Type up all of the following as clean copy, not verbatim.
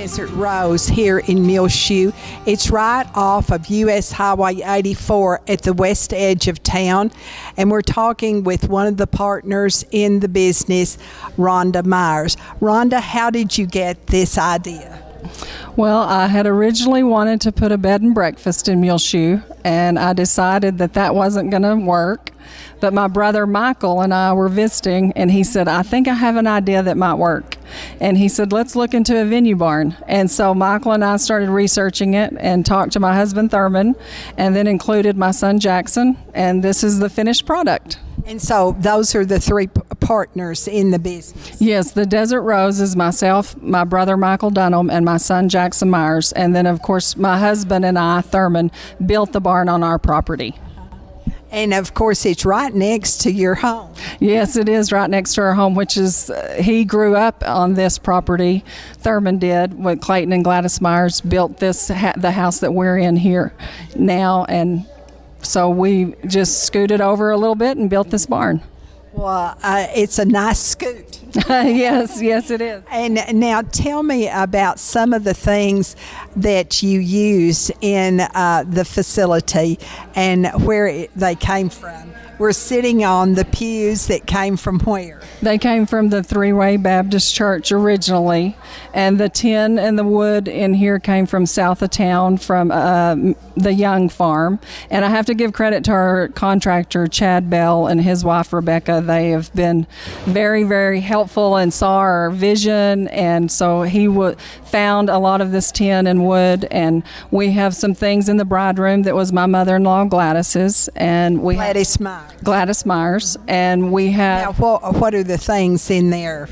Desert Rose here in Muleshoe. It's right off of US Highway 84 at the west edge of town, and we're talking with one of the partners in the business, Rhonda Myers. Rhonda, how did you get this idea? Well, I had originally wanted to put a bed and breakfast in Muleshoe, and I decided that wasn't going to work. But my brother Michael and I were visiting, and he said, I think I have an idea that might work. And he said, let's look into a venue barn. And so Michael and I started researching it and talked to my husband Thurman, and then included my son Jackson, and this is the finished product. And so those are the three partners in the business. Yes, the Desert Rose is myself, my brother Michael Dunham, and my son Jackson Myers. And then, of course, my husband and I, Thurman, built the barn on our property. And, of course, it's right next to your home. Yes, it is right next to our home, which is, he grew up on this property. Thurman did, when Clayton and Gladys Myers built this, the house that we're in here now. And so we just scooted over a little bit and built this barn. Well, it's a nice scoot. Yes, it is. And now tell me about some of the things that you use in the facility and where they came from. We're sitting on the pews that came from where? They came from the Three-Way Baptist Church originally, and the tin and the wood in here came from south of town from the Young Farm. And I have to give credit to our contractor, Chad Bell, and his wife, Rebecca. They have been very, very helpful and saw our vision, and so he found a lot of this tin and wood. And we have some things in the bride room that was my mother-in-law, Gladys's, and we Gladys Myers, and we have... Now, what are the things in there?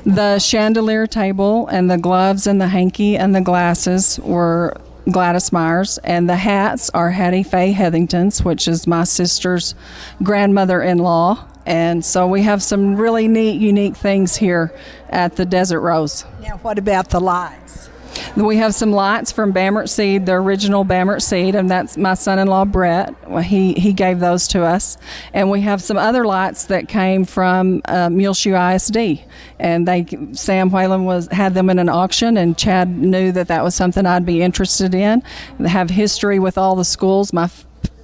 The chandelier table and the gloves and the hanky and the glasses were Gladys Myers, and the hats are Hattie Faye Heathington's, which is my sister's grandmother-in-law. And so we have some really neat, unique things here at the Desert Rose. Now, what about the lights? We have some lights from Bamert Seed, the original Bamert Seed, and that's my son-in-law Brett. Well, he gave those to us. And we have some other lights that came from Muleshoe ISD, and Sam Whalen had them in an auction, and Chad knew that was something I'd be interested in. They have history with all the schools. My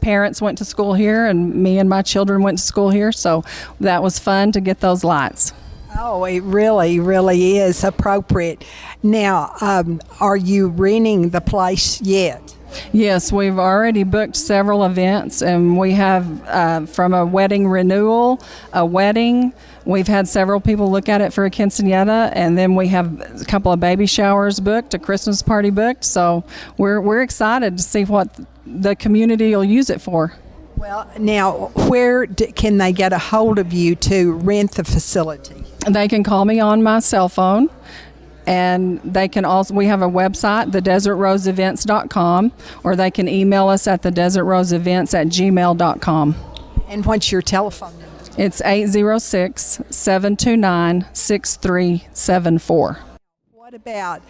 parents went to school here, and me and my children went to school here, so that was fun to get those lights. Oh, it really, really is appropriate. Now, are you renting the place yet? Yes, we've already booked several events, and we have from a wedding renewal, a wedding. We've had several people look at it for a quinceañera, and then we have a couple of baby showers booked, a Christmas party booked. So we're excited to see what the community will use it for. Well, now, where can they get a hold of you to rent the facility? They can call me on my cell phone, and they can also, we have a website, thedesertroseevents.com, or they can email us at thedesertroseevents@gmail.com. And what's your telephone number? It's 806-729-6374. What about,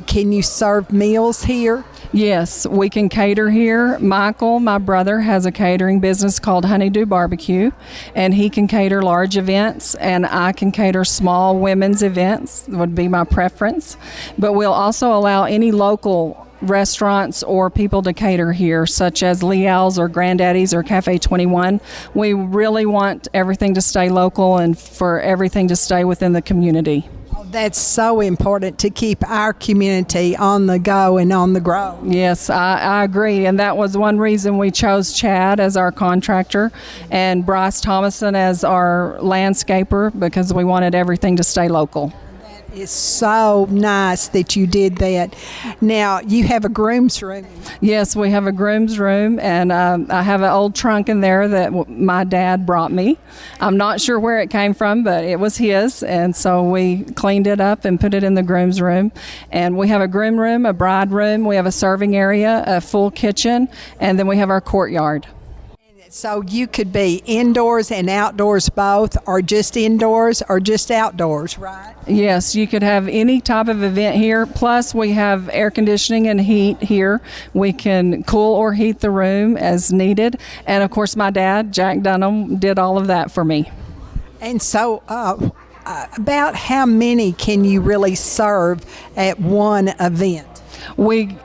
can you serve meals here? Yes, we can cater here. Michael, my brother, has a catering business called Honeydew Barbecue, and he can cater large events, and I can cater small women's events, would be my preference. But we'll also allow any local restaurants or people to cater here, such as Leal's or Granddaddy's or Cafe 21. We really want everything to stay local and for everything to stay within the community. That's so important to keep our community on the go and on the grow. Yes, I agree. And that was one reason we chose Chad as our contractor and Bryce Thomason as our landscaper, because we wanted everything to stay local. It's so nice that you did that. Now, you have a groom's room. Yes, we have a groom's room, and I have an old trunk in there that my dad brought me. I'm not sure where it came from, but it was his, and so we cleaned it up and put it in the groom's room. And we have a groom room, a bride room, we have a serving area, a full kitchen, and then we have our courtyard. So you could be indoors and outdoors both, or just indoors or just outdoors, right? Yes, you could have any type of event here. Plus, we have air conditioning and heat here. We can cool or heat the room as needed. And of course, my dad, Jack Dunham, did all of that for me. And so about how many can you really serve at one event? We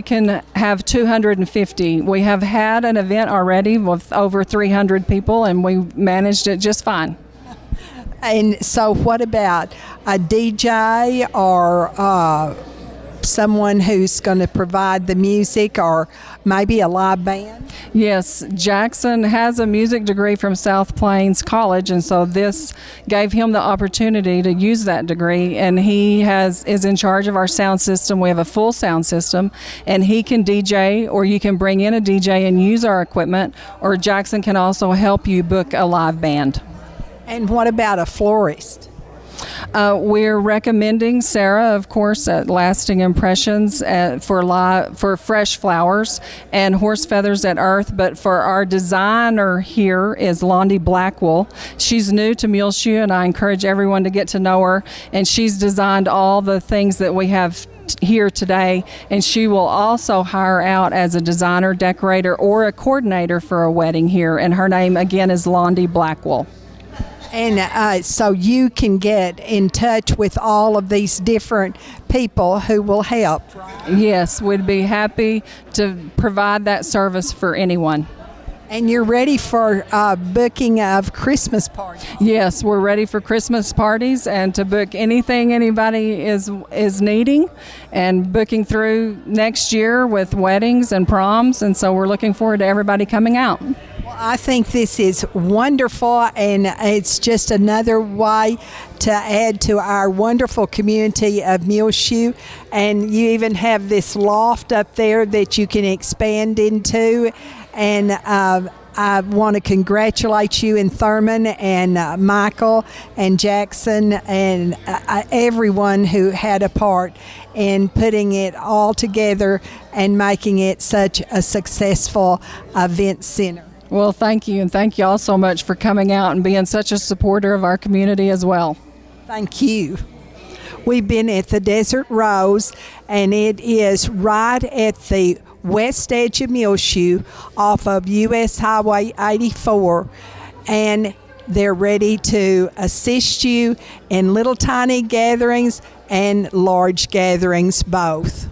can have 250. We have had an event already with over 300 people, and we managed it just fine. And so what about a DJ or someone who's going to provide the music, or maybe a live band? Yes, Jackson has a music degree from South Plains College, and so this gave him the opportunity to use that degree, and he is in charge of our sound system. We have a full sound system, and he can DJ, or you can bring in a DJ and use our equipment, or Jackson can also help you book a live band. And what about a florist? We're recommending Sarah, of course, at Lasting Impressions for fresh flowers, and Horse Feathers at Earth. But for our designer here is Londi Blackwell. She's new to Muleshoe, and I encourage everyone to get to know her. And she's designed all the things that we have here today, and she will also hire out as a designer, decorator, or a coordinator for a wedding here. And her name, again, is Londi Blackwell. And so you can get in touch with all of these different people who will help, right? Yes, we'd be happy to provide that service for anyone. And you're ready for booking of Christmas parties? Yes, we're ready for Christmas parties and to book anything anybody is needing, and booking through next year with weddings and proms, and so we're looking forward to everybody coming out. I think this is wonderful, and it's just another way to add to our wonderful community of Muleshoe. And you even have this loft up there that you can expand into. And I want to congratulate you and Thurman and Michael and Jackson and everyone who had a part in putting it all together and making it such a successful event center. Well, thank you, and thank you all so much for coming out and being such a supporter of our community as well. Thank you. We've been at the Desert Rose, and it is right at the west edge of Muleshoe off of US Highway 84, and they're ready to assist you in little tiny gatherings and large gatherings both.